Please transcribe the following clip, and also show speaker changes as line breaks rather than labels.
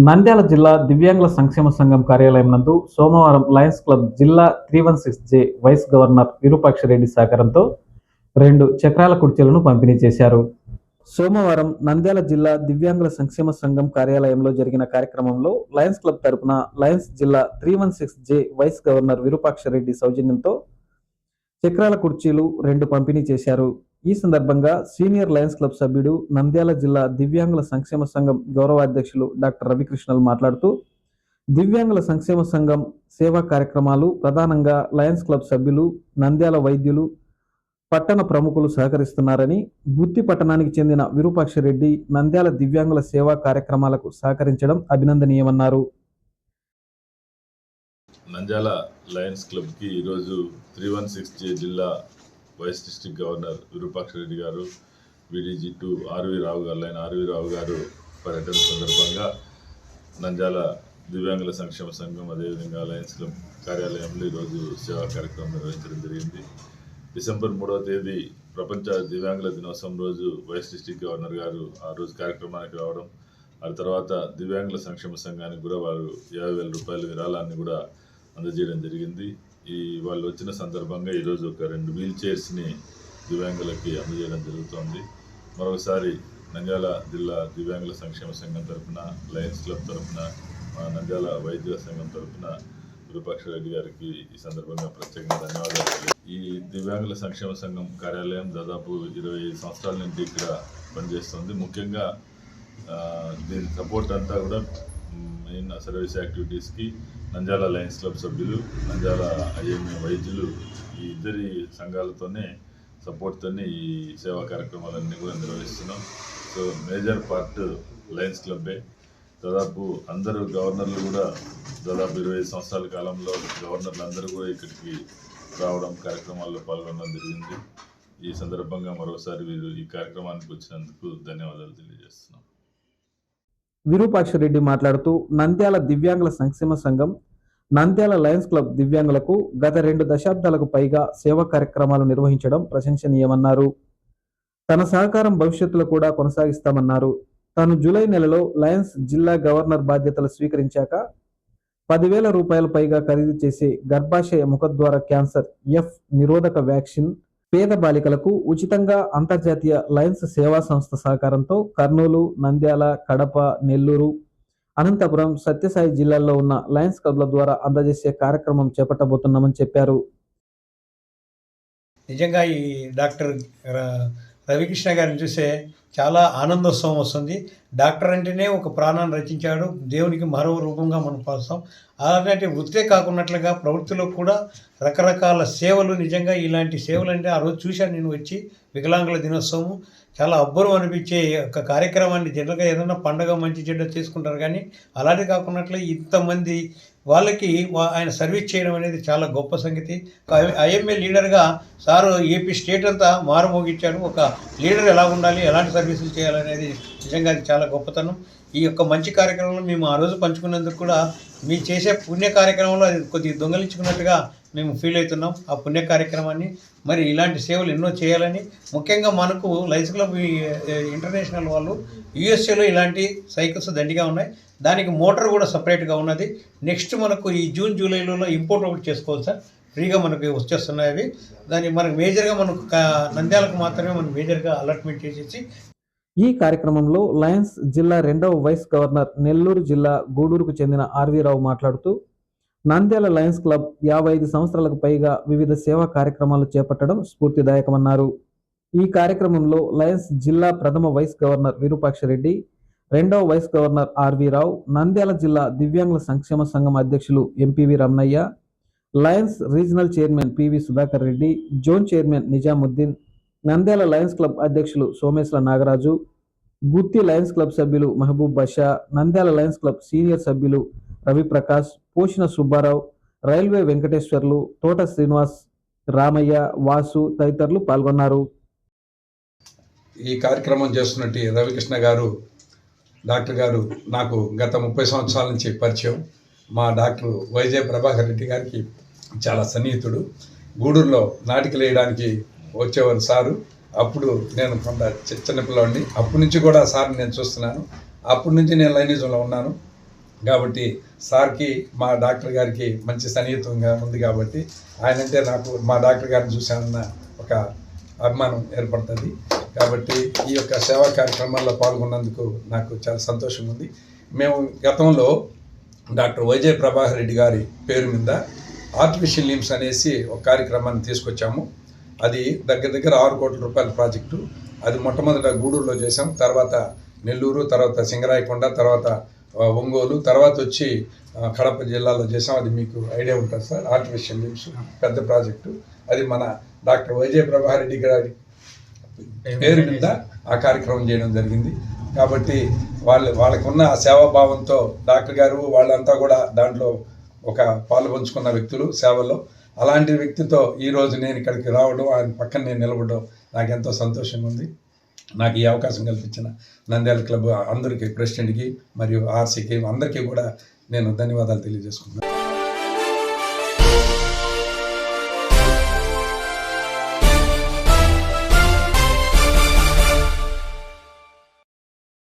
నంద్యాల జిల్లా దివ్యాంగుల సంక్షేమ సంఘం కార్యాలయం నందు సోమవారం లయన్స్ క్లబ్ జిల్లా 316 వైస్ గవర్నర్ విరూపాక్షరెడ్డి సహకారంతో 2 చక్రాల కుర్చీలను పంపిణీ చేశారు. సోమవారం నంద్యాల జిల్లా దివ్యాంగుల సంక్షేమ సంఘం కార్యాలయంలో జరిగిన కార్యక్రమంలో లయన్స్ క్లబ్ తరపున లయన్స్ జిల్లా 316 వైస్ గవర్నర్ విరూపాక్షరెడ్డి సౌజన్యంతో చక్రాల కుర్చీలు 2 పంపిణీ చేశారు. ఈ సందర్భంగా సీనియర్ లయన్స్ క్లబ్ సభ్యుడు, నంద్యాల జిల్లా దివ్యాంగుల సంక్షేమ సంఘం గౌరవాధ్యక్షులు డాక్టర్ రవికృష్ణలు మాట్లాడుతూ, దివ్యాంగుల సంక్షేమ సంఘం సేవా కార్యక్రమాలు ప్రధానంగా లయన్స్ క్లబ్ సభ్యులు, నంద్యాల వైద్యులు, పట్టణ ప్రముఖులు సహకరిస్తున్నారని, గుత్తి పట్టణానికి చెందిన విరూపాక్షరెడ్డి నంద్యాల దివ్యాంగుల సేవా కార్యక్రమాలకు సహకరించడం అభినందనీయమన్నారు.
నంద్యాల లయన్స్ క్లబ్కి ఈరోజు 316 జిల్లా వైస్ డిస్ట్రిక్ట్ గవర్నర్ విరూపాక్షరెడ్డి గారు, విడిజి 2 ఆర్వి రావు గారు, లైన్ ఆర్వి రావు గారు పర్యటన సందర్భంగా నంద్యాల దివ్యాంగుల సంక్షేమ సంఘం అదేవిధంగా లయన్స్ క్లబ్ కార్యాలయంలో ఈరోజు సేవా కార్యక్రమం నిర్వహించడం జరిగింది. డిసెంబర్ 3వ తేదీ ప్రపంచ దివ్యాంగుల దినోత్సవం రోజు వైస్ డిస్ట్రిక్ట్ గవర్నర్ గారు ఆ రోజు కార్యక్రమానికి రావడం, ఆ తర్వాత దివ్యాంగుల సంక్షేమ సంఘానికి కూడా వారు 50,000 రూపాయల విరాళాన్ని కూడా అందజేయడం జరిగింది. వాళ్ళు వచ్చిన సందర్భంగా ఈరోజు ఒక 2 వీల్ చైర్స్ని దివ్యాంగులకి అందజేయడం జరుగుతోంది. మరొకసారి నంద్యాల జిల్లా దివ్యాంగుల సంక్షేమ సంఘం తరఫున, లయన్స్ క్లబ్ తరఫున, నంద్యాల వైద్యుల సంఘం తరఫున విరూపాక్షరెడ్డి గారికి ఈ సందర్భంగా ప్రత్యేకంగా ధన్యవాదాలు. ఈ దివ్యాంగుల సంక్షేమ సంఘం కార్యాలయం దాదాపు 25 సంవత్సరాల నుండి ఇక్కడ పనిచేస్తుంది. ముఖ్యంగా దీని సపోర్ట్ అంతా కూడా మెయిన్ సర్వీస్ యాక్టివిటీస్కి నంద్యాల లయన్స్ క్లబ్ సభ్యులు, నంద్యాల ఐఎంఏ వైద్యులు, ఈ ఇద్దరి సంఘాలతోనే సపోర్ట్తోనే ఈ సేవా కార్యక్రమాలన్నీ కూడా నిర్వహిస్తున్నాం. సో మేజర్ పార్ట్ లయన్స్ క్లబ్బే. దాదాపు అందరూ గవర్నర్లు కూడా దాదాపు 25 సంవత్సరాల కాలంలో గవర్నర్లు అందరూ కూడా ఇక్కడికి రావడం, కార్యక్రమాల్లో పాల్గొనడం జరిగింది. ఈ సందర్భంగా మరోసారి వీరు ఈ కార్యక్రమానికి వచ్చినందుకు ధన్యవాదాలు తెలియజేస్తున్నాం.
విరూపాక్షరెడ్డి మాట్లాడుతూ, నంద్యాల దివ్యాంగుల సంక్షేమ సంఘం, నంద్యాల లయన్స్ క్లబ్ దివ్యాంగులకు గత 2 దశాబ్దాలకు పైగా సేవా కార్యక్రమాలు నిర్వహించడం ప్రశంసనీయమన్నారు. తన సహకారం భవిష్యత్తులో కూడా కొనసాగిస్తామన్నారు. తాను జూలై నెలలో లయన్స్ జిల్లా గవర్నర్ బాధ్యతలు స్వీకరించాక 10,000 రూపాయల పైగా ఖరీదు చేసే గర్భాశయ ముఖద్వార క్యాన్సర్ ఎఫ్ నిరోధక వ్యాక్సిన్ పేద బాలికలకు ఉచితంగా అంతర్జాతీయ లయన్స్ సేవా సంస్థ సహకారంతో కర్నూలు, నంద్యాల, కడప, నెల్లూరు, అనంతపురం, సత్యసాయి జిల్లాల్లో ఉన్న లయన్స్ క్లబ్ల ద్వారా అందజేసే కార్యక్రమం చేపట్టబోతున్నామని చెప్పారు.
నిజంగా ఈ డాక్టర్ రవికృష్ణ గారిని చూస్తే చాలా ఆనందోత్సవం వస్తుంది. డాక్టర్ అంటేనే ఒక ప్రాణాన్ని రచించాడు, దేవునికి మరో రూపంగా మనం పాస్తాం. అలాంటి వృత్తే కాకున్నట్లుగా ప్రవృత్తిలో కూడా రకరకాల సేవలు, నిజంగా ఇలాంటి సేవలు అంటే ఆ రోజు చూశాను నేను వచ్చి. వికలాంగుల దినోత్సవం చాలా అబ్బురం అనిపించే ఒక కార్యక్రమాన్ని జనరల్గా ఏదైనా పండగ మంచి చెడ్డ చేసుకుంటారు, కానీ అలాంటి కాకున్నట్లు ఇంతమంది వాళ్ళకి ఆయన సర్వీస్ చేయడం అనేది చాలా గొప్ప సంగతి. ఐఎంఏ లీడర్గా సారు ఏపీ స్టేట్ అంతా మారుమోగించాడు. ఒక లీడర్ ఎలా ఉండాలి, ఎలాంటి సర్వీసులు చేయాలనేది నిజంగా అది చాలా గొప్పతనం. ఈ యొక్క మంచి కార్యక్రమంలో మేము ఆ రోజు పంచుకున్నందుకు కూడా మీ చేసే పుణ్య కార్యక్రమంలో అది కొద్దిగా దొంగలించుకున్నట్టుగా మేము ఫీల్ అవుతున్నాం. ఆ పుణ్య కార్యక్రమాన్ని మరి ఇలాంటి సేవలు ఎన్నో చేయాలని, ముఖ్యంగా మనకు లయన్స్ క్లబ్ ఇంటర్నేషనల్ వాళ్ళు యూఎస్ఏలో ఇలాంటి సైకిల్స్ దండిగా ఉన్నాయి. దానికి మోటార్ కూడా సపరేట్గా ఉన్నది. నెక్స్ట్ మనకు ఈ జూన్ జూలైలో ఇంపోర్ట్ ఒకటి చేసుకోవాలి సార్, ఫ్రీగా మనకి వచ్చేస్తున్నాయి అవి. దాన్ని మనకు మేజర్గా మనకు నంద్యాలకు మాత్రమే మనం మేజర్గా అలాట్మెంట్ చేసేసి.
ఈ కార్యక్రమంలో లయన్స్ జిల్లా 2వ వైస్ గవర్నర్, నెల్లూరు జిల్లా గూడూరుకు చెందిన ఆర్వి రావు మాట్లాడుతూ, నంద్యాల లయన్స్ క్లబ్ 55 సంవత్సరాలకు పైగా వివిధ సేవా కార్యక్రమాలు చేపట్టడం స్ఫూర్తిదాయకమన్నారు. ఈ కార్యక్రమంలో లయన్స్ జిల్లా ప్రథమ వైస్ గవర్నర్ విరూపాక్షరెడ్డి, 2వ vice governor RV Rao, Nandyal జిల్లా దివ్యాంగుల సంక్షేమ సంఘం అధ్యక్షులు MPV Ramanaiah, Lions regional chairman PV Sudhakar Reddy, zone chairman Nizamuddin, Nandyal Lions Club అధ్యక్షులు సోమేశ్వర నాగరాజు, గుత్తి లయన్స్ క్లబ్ సభ్యులు Mahaboob Basha, Nandyal Lions Club senior సభ్యులు రవిప్రకాష్, పోషణ సుబ్బారావు, రైల్వే వెంకటేశ్వర్లు, తోట శ్రీనివాస్, రామయ్య, వాసు తదితరులు పాల్గొన్నారు.
ఈ కార్యక్రమం చేస్తున్నట్టు రవికృష్ణ గారు, డాక్టర్ గారు నాకు గత 30 సంవత్సరాల నుంచి పరిచయం. మా డాక్టర్ వైజే ప్రభాకర్ రెడ్డి గారికి చాలా సన్నిహితుడు. గూడూరులో నాటికలు వేయడానికి వచ్చేవారు సారు. అప్పుడు నేను కొంత చిన్నపిల్లవాడిని. అప్పటి నుంచి కూడా సార్ని నేను చూస్తున్నాను. అప్పటి నుంచి నేను లైనిజంలో ఉన్నాను. కాబట్టి సార్కి మా డాక్టర్ గారికి మంచి సన్నిహితంగా ఉంది కాబట్టి ఆయనంటే నాకు మా డాక్టర్ గారిని చూశానన్న ఒక అభిమానం ఏర్పడుతుంది. కాబట్టి ఈ యొక్క సేవా కార్యక్రమాల్లో పాల్గొన్నందుకు నాకు చాలా సంతోషంగా ఉంది. మేము గతంలో డాక్టర్ వైజే ప్రభాకర్ రెడ్డి గారి పేరు మీద ఆర్టిఫిషియల్ లిమ్స్ అనేసి ఒక కార్యక్రమాన్ని తీసుకొచ్చాము. అది దగ్గర 6 కోట్ల రూపాయల ప్రాజెక్టు. అది మొట్టమొదట గూడూరులో చేసాం, తర్వాత నెల్లూరు, తర్వాత సింగరాయకొండ, తర్వాత ఒంగోలు, తర్వాత వచ్చి కడప జిల్లాలో చేసాం. అది మీకు ఐడియా ఉంటుంది సార్. ఆర్టిఫిషియల్ లిమ్స్ పెద్ద ప్రాజెక్టు. అది మన డాక్టర్ వైజే ప్రభాకర్ రెడ్డి గారి పేరు మీద ఆ కార్యక్రమం చేయడం జరిగింది. కాబట్టి వాళ్ళకున్న ఆ సేవాభావంతో డాక్టర్ గారు వాళ్ళంతా కూడా దాంట్లో ఒక పాలు పంచుకున్న వ్యక్తులు సేవల్లో. అలాంటి వ్యక్తితో ఈరోజు నేను ఇక్కడికి రావడం, ఆయన పక్కన నేను నిలబడడం నాకు ఎంతో సంతోషంగా ఉంది. నాకు ఈ అవకాశం కల్పించిన నంద్యాల క్లబ్ అందరికీ, ప్రెసిడెంట్కి మరియు ఆర్సీకి అందరికీ కూడా నేను ధన్యవాదాలు తెలియజేసుకుంటున్నాను.